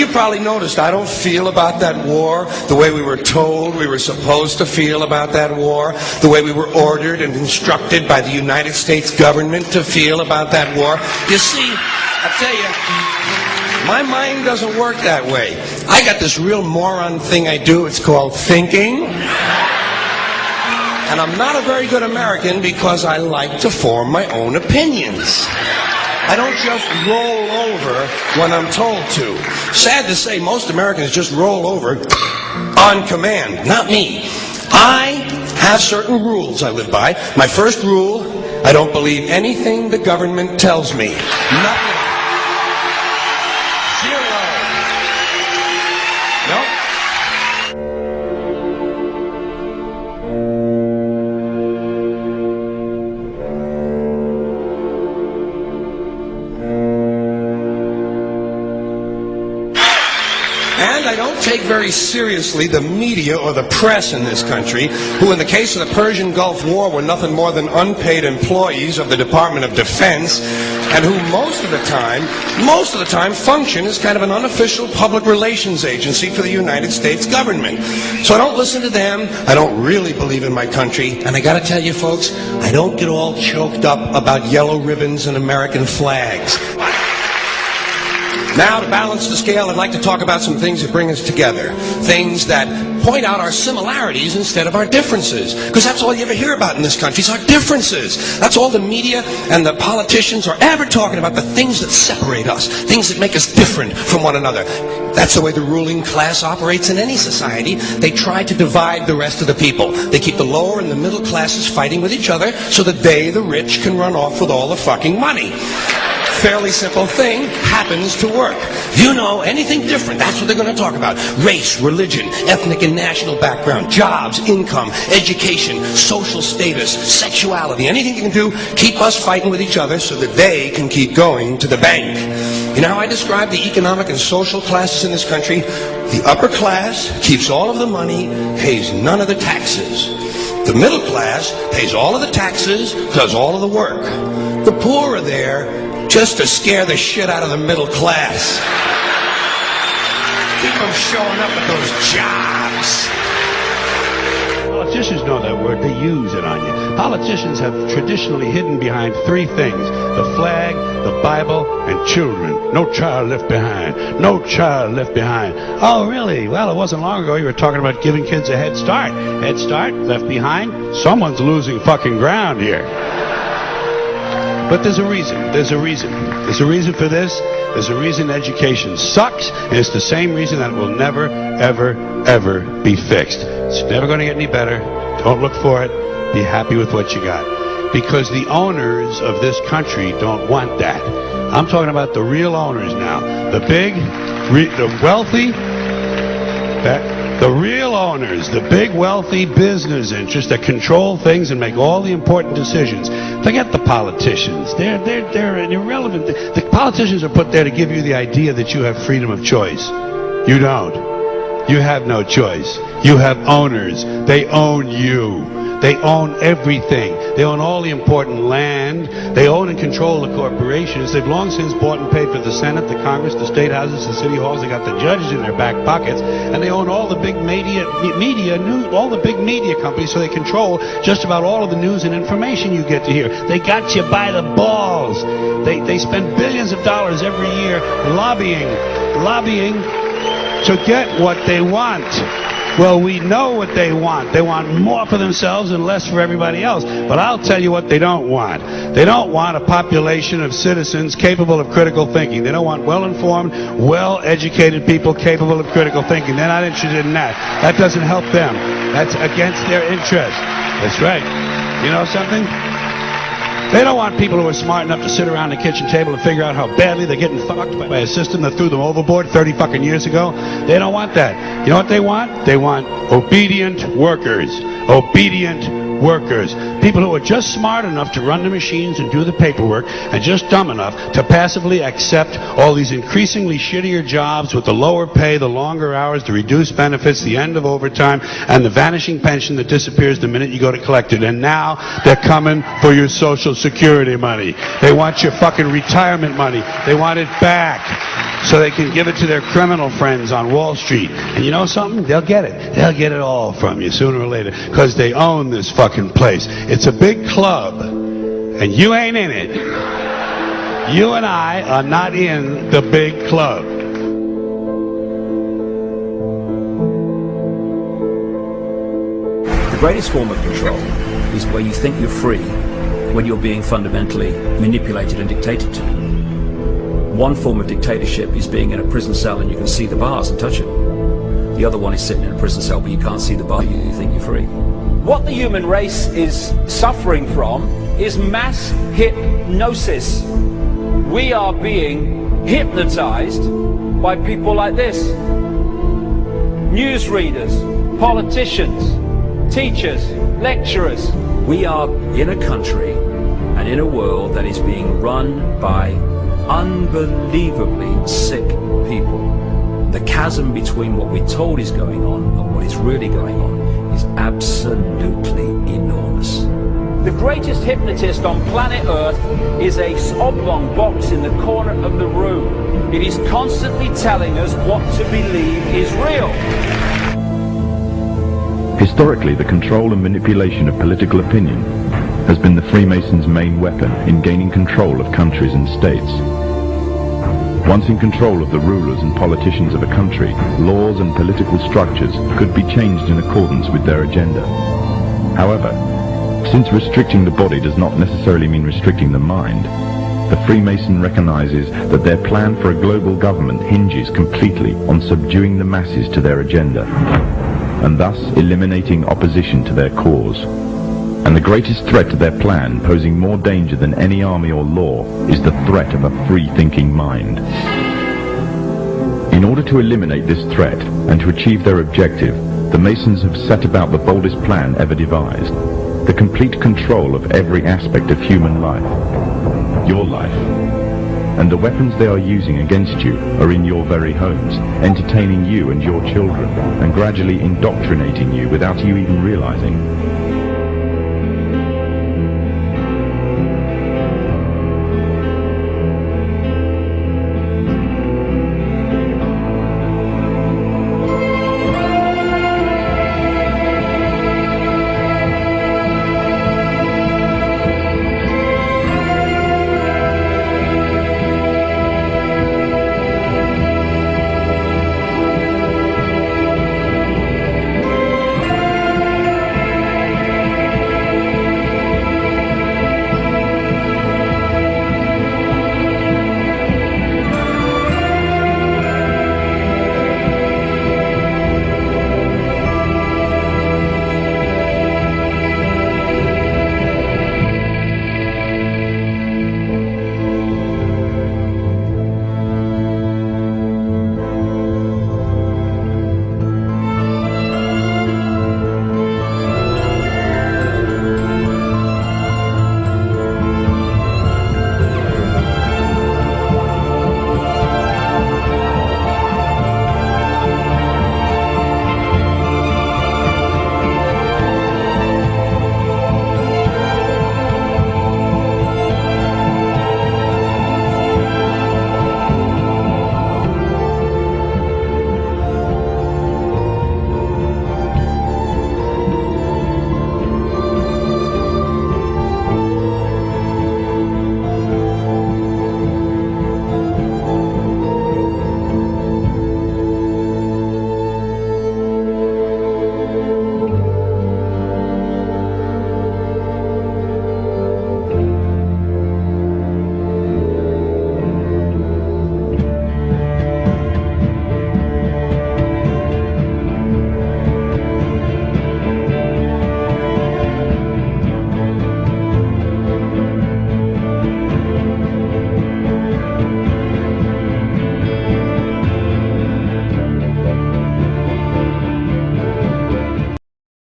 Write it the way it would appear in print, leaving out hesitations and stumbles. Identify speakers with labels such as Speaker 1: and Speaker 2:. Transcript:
Speaker 1: you probably noticed I don't feel about that war the way we were told we were supposed to feel about that war, the way we were ordered and instructed by the United States government to feel about that war. You see, I tell you, my mind doesn't work that way. I got this real moron thing I do. It's called thinking. And I'm not a very good American because I like to form my own opinions. I don't just roll over when I'm told to. Sad to say, most Americans just roll over on command. Not me. I have certain rules I live by. My first rule, I don't believe anything the government tells me. Nothing. Zero. Nope. And I don't take very seriously the media or the press in this country, who in the case of the Persian Gulf War were nothing more than unpaid employees of the Department of Defense, and who most of the time function as kind of an unofficial public relations agency for the United States government. So I don't listen to them. I don't really believe in my country. And I gotta tell you folks, I don't get all choked up about yellow ribbons and American flags. Now, to balance the scale, I'd like to talk about some things that bring us together. Things that point out our similarities instead of our differences. Because that's all you ever hear about in this country is our differences. That's all the media and the politicians are ever talking about, the things that separate us, things that make us different from one another. That's the way the ruling class operates in any society. They try to divide the rest of the people. They keep the lower and the middle classes fighting with each other so that they, the rich, can run off with all the fucking money. Fairly simple thing, happens to work. You know, anything different, that's what they're going to talk about. Race, religion, ethnic and national background, jobs, income, education, social status, sexuality, anything you can do, keep us fighting with each other so that they can keep going to the bank. You know how I describe the economic and social classes in this country? The upper class keeps all of the money, pays none of the taxes. The middle class pays all of the taxes, does all of the work. The poor are there just to scare the shit out of the middle class. Keep them showing up at those jobs.
Speaker 2: Politicians know that word. They use it on you. Politicians have traditionally hidden behind three things: the flag, the Bible, and children. No child left behind. No child left behind. Oh, really? Well, it wasn't long ago you were talking about giving kids a head start. Head start, left behind? Someone's losing fucking ground here. But there's a reason. There's a reason. There's a reason for this. There's a reason education sucks, and it's the same reason that it will never, ever, ever be fixed. It's never going to get any better. Don't look for it. Be happy with what you got. Because the owners of this country don't want that. I'm talking about the real owners now. The big, the wealthy, the real owners, the big wealthy business interests that control things and make all the important decisions. Forget the politicians. They're irrelevant. The politicians are put there to give you the idea that you have freedom of choice. You don't. You have no choice. You have owners. They own you. They own everything. They own all the important land. They own and control the corporations. They've long since bought and paid for the Senate, the Congress, the state houses, the city halls. They got the judges in their back pockets, and they own all the big all the big media companies. So they control just about all of the news and information you get to hear. They got you by the balls. They spend billions of dollars every year lobbying to get what they want. Well, we know what they want. They want more for themselves and less for everybody else. But I'll tell you what they don't want. They don't want a population of citizens capable of critical thinking. They don't want well-informed, well-educated people capable of critical thinking. They're not interested in that. That doesn't help them. That's against their interest. That's right. You know something? They don't want people who are smart enough to sit around the kitchen table and figure out how badly they're getting fucked by a system that threw them overboard 30 fucking years ago. They don't want that. You know what they want? They want obedient workers. Obedient workers. People who are just smart enough to run the machines and do the paperwork, and just dumb enough to passively accept all these increasingly shittier jobs with the lower pay, the longer hours, the reduced benefits, the end of overtime, and the vanishing pension that disappears the minute you go to collect it. And now they're coming for your Social Security money. They want your fucking retirement money. They want it back. so they can give it to their criminal friends on Wall Street. And you know something? They'll get it. They'll get it all from you sooner or later, because they own this fucking place. It's a big club, and you ain't in it. You and I are not in the big club.
Speaker 3: The greatest form of control is where you think you're free when you're being fundamentally manipulated and dictated to. One form of dictatorship is being in a prison cell and you can see the bars and touch it. The other one is sitting in a prison cell but you can't see the bar, you think you're free.
Speaker 4: What the human race is suffering from is mass hypnosis. We are being hypnotized by people like this. Newsreaders, politicians, teachers, lecturers.
Speaker 3: We are in a country and in a world that is being run by unbelievably sick people. The chasm between what we're told is going on and what is really going on is absolutely enormous.
Speaker 4: The greatest hypnotist on planet Earth is a oblong box in the corner of the room. It is constantly telling us what to believe is real.
Speaker 5: Historically, the control and manipulation of political opinion has been the Freemasons' main weapon in gaining control of countries and states. Once in control of the rulers and politicians of a country, laws and political structures could be changed in accordance with their agenda. However, since restricting the body does not necessarily mean restricting the mind, the Freemason recognizes that their plan for a global government hinges completely on subduing the masses to their agenda, and thus eliminating opposition to their cause. And the greatest threat to their plan, posing more danger than any army or law, is the threat of a free-thinking mind. In order to eliminate this threat and to achieve their objective, the Masons have set about the boldest plan ever devised: the complete control of every aspect of human life, your life. And the weapons they are using against you are in your very homes, entertaining you and your children, and gradually indoctrinating you without you even realizing.